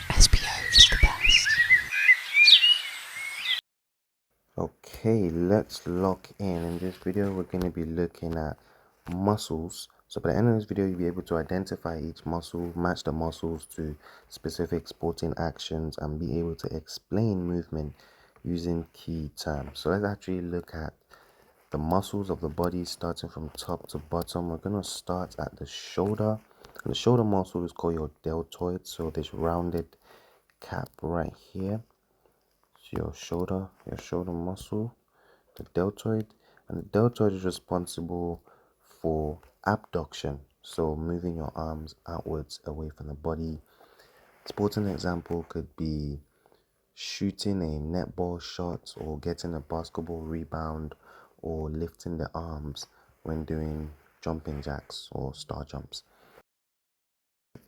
SBO is the best. Okay, let's lock in. In this video, we're going to be looking at muscles. So by the end of this video, you'll be able to identify each muscle, match the muscles to specific sporting actions, and be able to explain movement using key terms. So let's actually look at the muscles of the body starting from top to bottom. We're going to start at the shoulder. And the shoulder muscle is called your deltoid. So this rounded cap right here. Your shoulder muscle, the deltoid, and the deltoid is responsible for abduction, so moving your arms outwards away from the body. Sporting example could be shooting a netball shot or getting a basketball rebound or lifting the arms when doing jumping jacks or star jumps.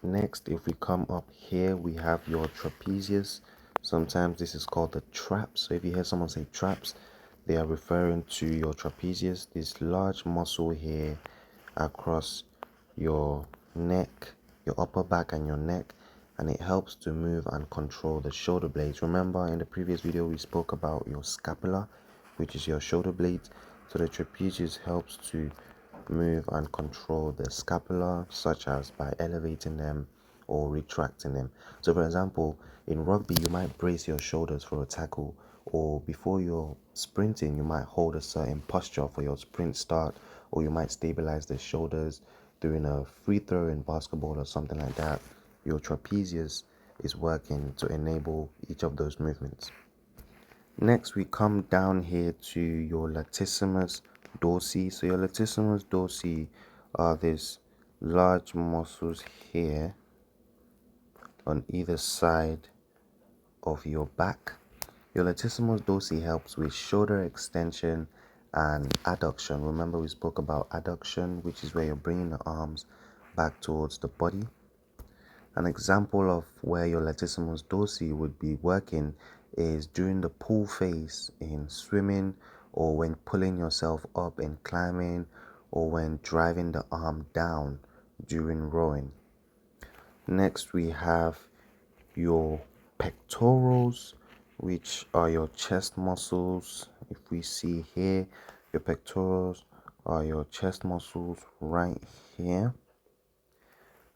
Next, if we come up here, we have your trapezius. Sometimes this is called the traps. So if you hear someone say traps, they are referring to your trapezius, this large muscle here across your neck, your upper back and your neck, and it helps to move and control the shoulder blades. Remember in the previous video we spoke about your scapula, which is your shoulder blades. So the trapezius helps to move and control the scapula, such as by elevating them or retracting them. So for example, in rugby you might brace your shoulders for a tackle, or before you're sprinting you might hold a certain posture for your sprint start, or you might stabilize the shoulders during a free throw in basketball or something like that. Your trapezius is working to enable each of those movements. Next, we come down here to your latissimus dorsi. So your latissimus dorsi are these large muscles here on either side of your back. Your latissimus dorsi helps with shoulder extension and adduction. Remember we spoke about adduction, which is where you're bringing the arms back towards the body. An example of where your latissimus dorsi would be working is during the pull phase in swimming, or when pulling yourself up and climbing, or when driving the arm down during rowing. Next, we have your pectorals, which are your chest muscles. If we see here, your pectorals are your chest muscles right here,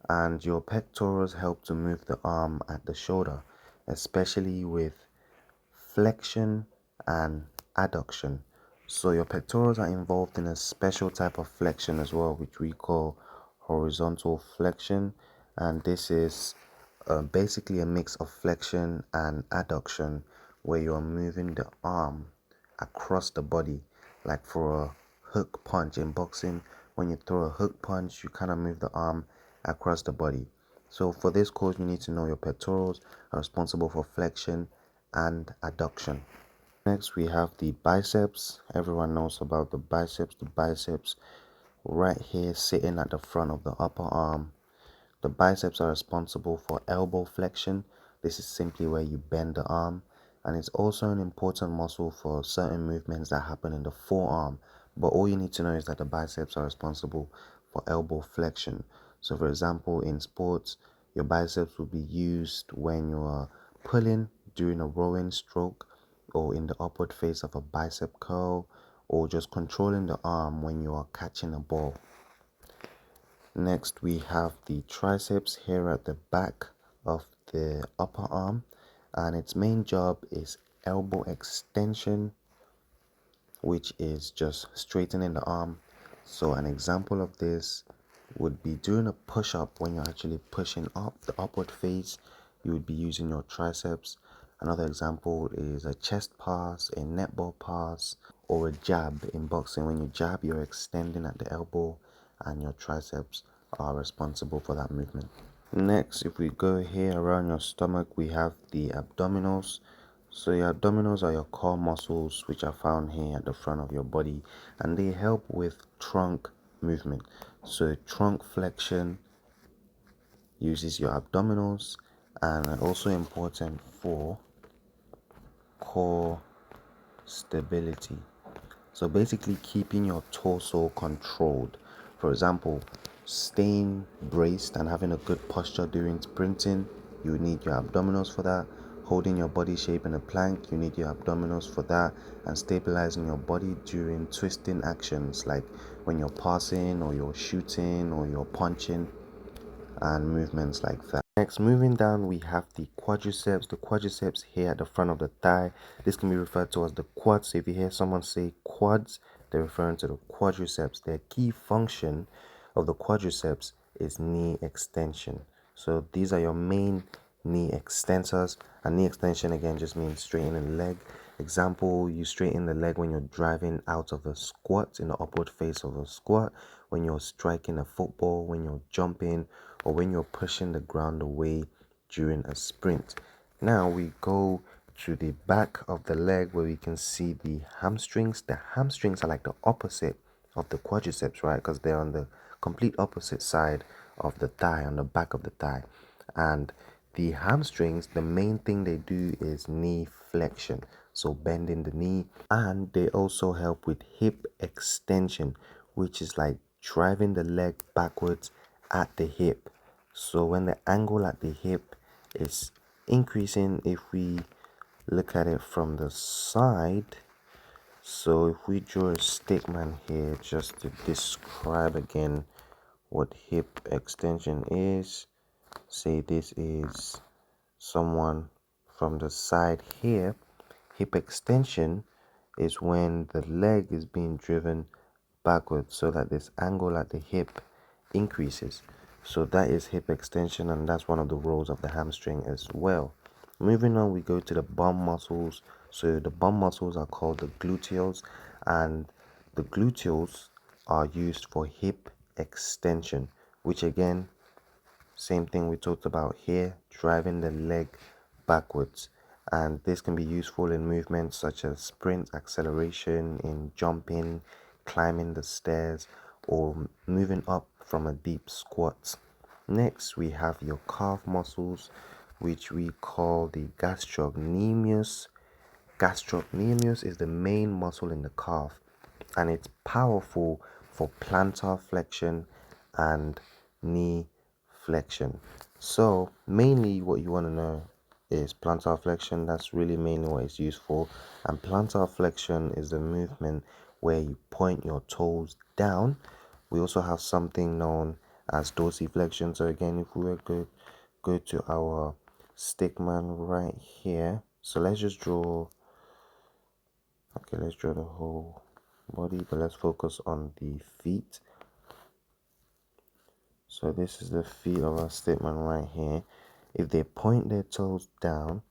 and your pectorals help to move the arm at the shoulder, especially with flexion and adduction. So your pectorals are involved in a special type of flexion as well, which we call horizontal flexion, and this is basically a mix of flexion and adduction, where you are moving the arm across the body, like for a hook punch in boxing. When you throw a hook punch, you kind of move the arm across the body. So for this course, you need to know your pectorals are responsible for flexion and adduction. Next, we have the biceps. Everyone knows about the biceps. The biceps right here sitting at the front of the upper arm. The biceps are responsible for elbow flexion. This is simply where you bend the arm, and it's also an important muscle for certain movements that happen in the forearm. But all you need to know is that the biceps are responsible for elbow flexion. So for example, in sports, your biceps will be used when you are pulling during a rowing stroke, or in the upward phase of a bicep curl, or just controlling the arm when you are catching a ball. Next, we have the triceps here at the back of the upper arm, and its main job is elbow extension, which is just straightening the arm. So an example of this would be doing a push-up. When you're actually pushing up the upward phase, you would be using your triceps. Another example is a chest pass, a netball pass, or a jab in boxing. When you jab, you're extending at the elbow, and your triceps are responsible for that movement. Next, if we go here around your stomach, we have the abdominals. So your abdominals are your core muscles, which are found here at the front of your body, and they help with trunk movement. So trunk flexion uses your abdominals, and are also important for core stability. So basically keeping your torso controlled. For example, staying braced and having a good posture during sprinting you need your abdominals for that. Holding your body shape in a plank, you need your abdominals for that. And stabilizing your body during twisting actions like when you're passing or you're shooting or you're punching, and movements like that. Next, moving down, we have the quadriceps. The quadriceps here at the front of the thigh. This can be referred to as the quads. So if you hear someone say quads, they're referring to the quadriceps. Their key function of the quadriceps is knee extension. So these are your main knee extensors. And knee extension again just means straightening the leg. Example, you straighten the leg when you're driving out of a squat, in the upward face of a squat, when you're striking a football, when you're jumping, or when you're pushing the ground away during a sprint. Now we go to the back of the leg where we can see the hamstrings. The hamstrings are like the opposite of the quadriceps, right? Because they're on the complete opposite side of the thigh, on the back of the thigh. And the hamstrings, the main thing they do is knee flexion, so bending the knee, and they also help with hip extension, which is like driving the leg backwards at the hip. So when the angle at the hip is increasing, if we look at it from the side, so if we draw a stickman here just to describe again what hip extension is, say this is someone from the side here. Hip extension is when the leg is being driven backwards so that this angle at the hip increases. So that is hip extension, and that's one of the roles of the hamstring as well. Moving on, we go to the bum muscles. So the bum muscles are called the gluteals, and the gluteals are used for hip extension, which again, same thing we talked about here, driving the leg backwards. And this can be useful in movements such as sprint, acceleration, in jumping, climbing the stairs, or moving up from a deep squat. Next, we have your calf muscles, which we call the gastrocnemius. Gastrocnemius is the main muscle in the calf, and it's powerful for plantar flexion and knee flexion. So mainly what you want to know is plantar flexion. That's really mainly what it's used for. And plantar flexion is the movement where you point your toes down. We also have something known as dorsiflexion. So again, if we were to go to our stickman right here, so let's just draw. Okay, let's draw the whole body, but let's focus on the feet. So this is the feet of our statement right here. If they point their toes down,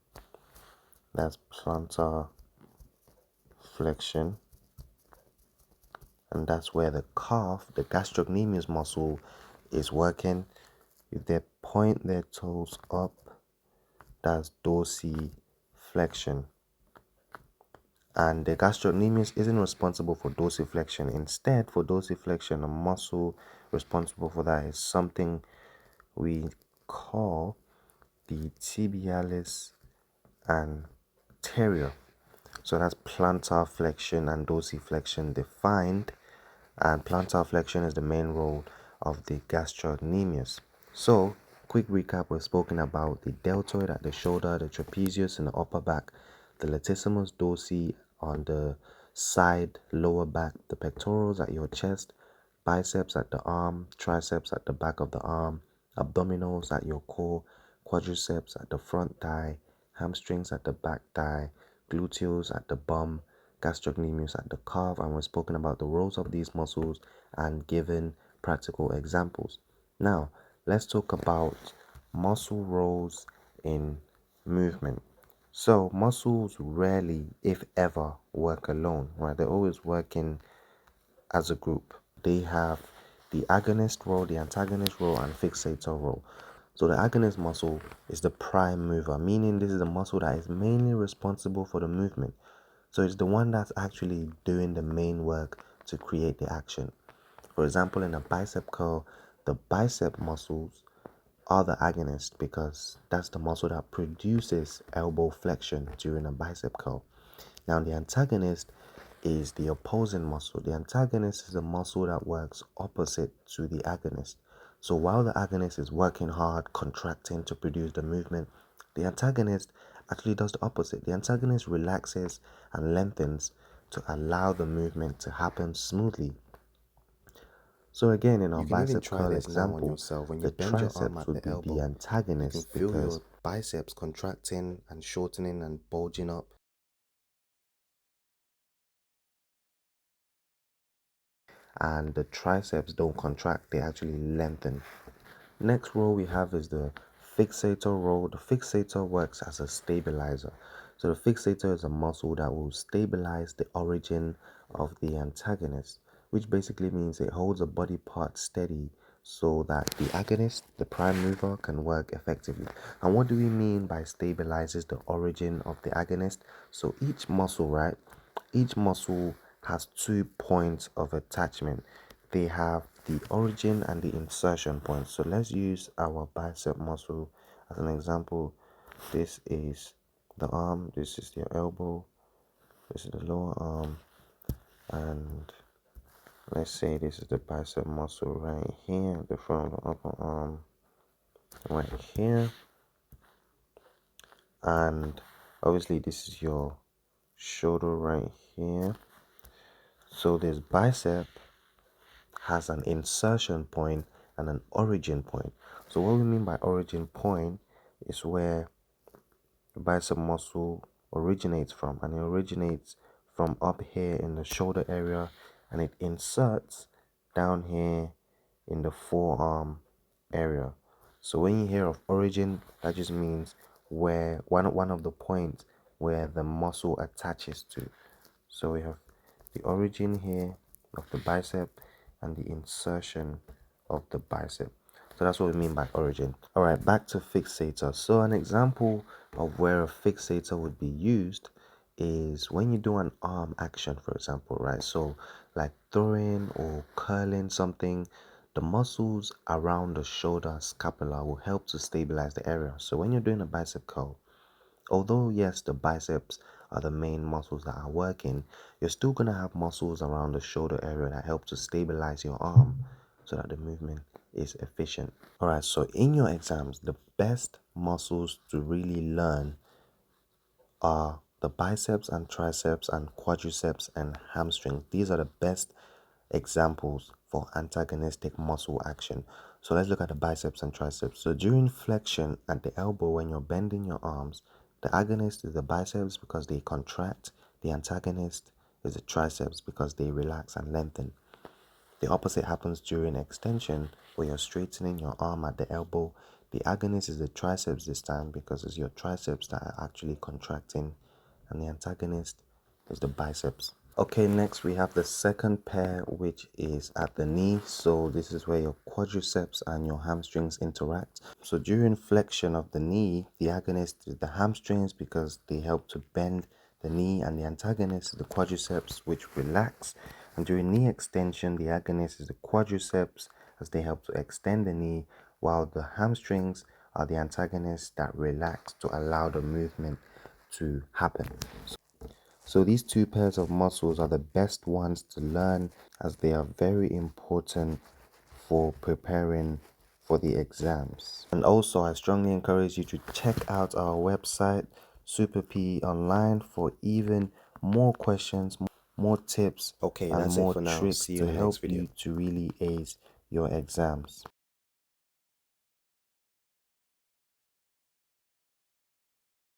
that's plantar flexion. And that's where the calf, the gastrocnemius muscle, is working. If they point their toes up, that's dorsiflexion. And the gastrocnemius isn't responsible for dorsiflexion. Instead, for dorsiflexion, a muscle responsible for that is something we call the tibialis anterior. So that's plantar flexion and dorsiflexion defined, and plantar flexion is the main role of the gastrocnemius. So, quick recap: we've spoken about the deltoid at the shoulder, the trapezius in the upper back, the latissimus dorsi on the side lower back, the pectorals at your chest, biceps at the arm, triceps at the back of the arm, abdominals at your core, quadriceps at the front thigh, hamstrings at the back thigh, gluteals at the bum, gastrocnemius at the calf, and we've spoken about the roles of these muscles and given practical examples. Now, let's talk about muscle roles in movement. So, muscles rarely, if ever, work alone, right? They're always working as a group. They have the agonist role, the antagonist role, and fixator role. So the agonist muscle is the prime mover, meaning this is the muscle that is mainly responsible for the movement. So it's the one that's actually doing the main work to create the action. For example, in a bicep curl, the bicep muscles are the agonist because that's the muscle that produces elbow flexion during a bicep curl. Now, the antagonist is the opposing muscle. The antagonist is a muscle that works opposite to the agonist. So while the agonist is working hard, contracting to produce the movement, the antagonist actually does the opposite. The antagonist relaxes and lengthens to allow the movement to happen smoothly. So again, in our bicep curl example, the triceps would be the antagonist because biceps contracting and shortening and bulging up, and the triceps don't contract, they actually lengthen. Next role we have is the fixator role. The fixator works as a stabilizer. So the fixator is a muscle that will stabilize the origin of the antagonist, which basically means it holds a body part steady so that the agonist, the prime mover, can work effectively. And what do we mean by stabilizes the origin of the agonist? So each muscle, right? Each muscle has 2 points of attachment. They have the origin and the insertion point. So let's use our bicep muscle as an example. This is the arm, this is your elbow, this is the lower arm, and let's say this is the bicep muscle right here, the front of the upper arm right here, and obviously this is your shoulder right here. So this bicep has an insertion point and an origin point. So what we mean by origin point is where the bicep muscle originates from, and it originates from up here in the shoulder area, and it inserts down here in the forearm area. So when you hear of origin, that just means where one of the points where the muscle attaches to. So we have the origin here of the bicep and the insertion of the bicep. So that's what we mean by origin. All right, back to fixator. So an example of where a fixator would be used is when you do an arm action, for example, right? So like throwing or curling something, the muscles around the shoulder scapula will help to stabilize the area. So when you're doing a bicep curl, although yes, the biceps are the main muscles that are working, you're still going to have muscles around the shoulder area that help to stabilize your arm so that the movement is efficient. All right, so in your exams, the best muscles to really learn are the biceps and triceps and quadriceps and hamstring. These are the best examples for antagonistic muscle action. So let's look at the biceps and triceps. So during flexion at the elbow, when you're bending your arms, the agonist is the biceps because they contract. The antagonist is the triceps because they relax and lengthen. The opposite happens during extension, where you're straightening your arm at the elbow. The agonist is the triceps this time because it's your triceps that are actually contracting, and the antagonist is the biceps. Okay, next we have the second pair, which is at the knee. So this is where your quadriceps and your hamstrings interact. So during flexion of the knee, the agonist is the hamstrings because they help to bend the knee, and the antagonist is the quadriceps, which relax. And during knee extension, the agonist is the quadriceps as they help to extend the knee, while the hamstrings are the antagonists that relax to allow the movement to happen. So these two pairs of muscles are the best ones to learn as they are very important for preparing for the exams. And also, I strongly encourage you to check out our website, Super PE Online, for even more questions, more tips, and more tricks to help you to really ace your exams.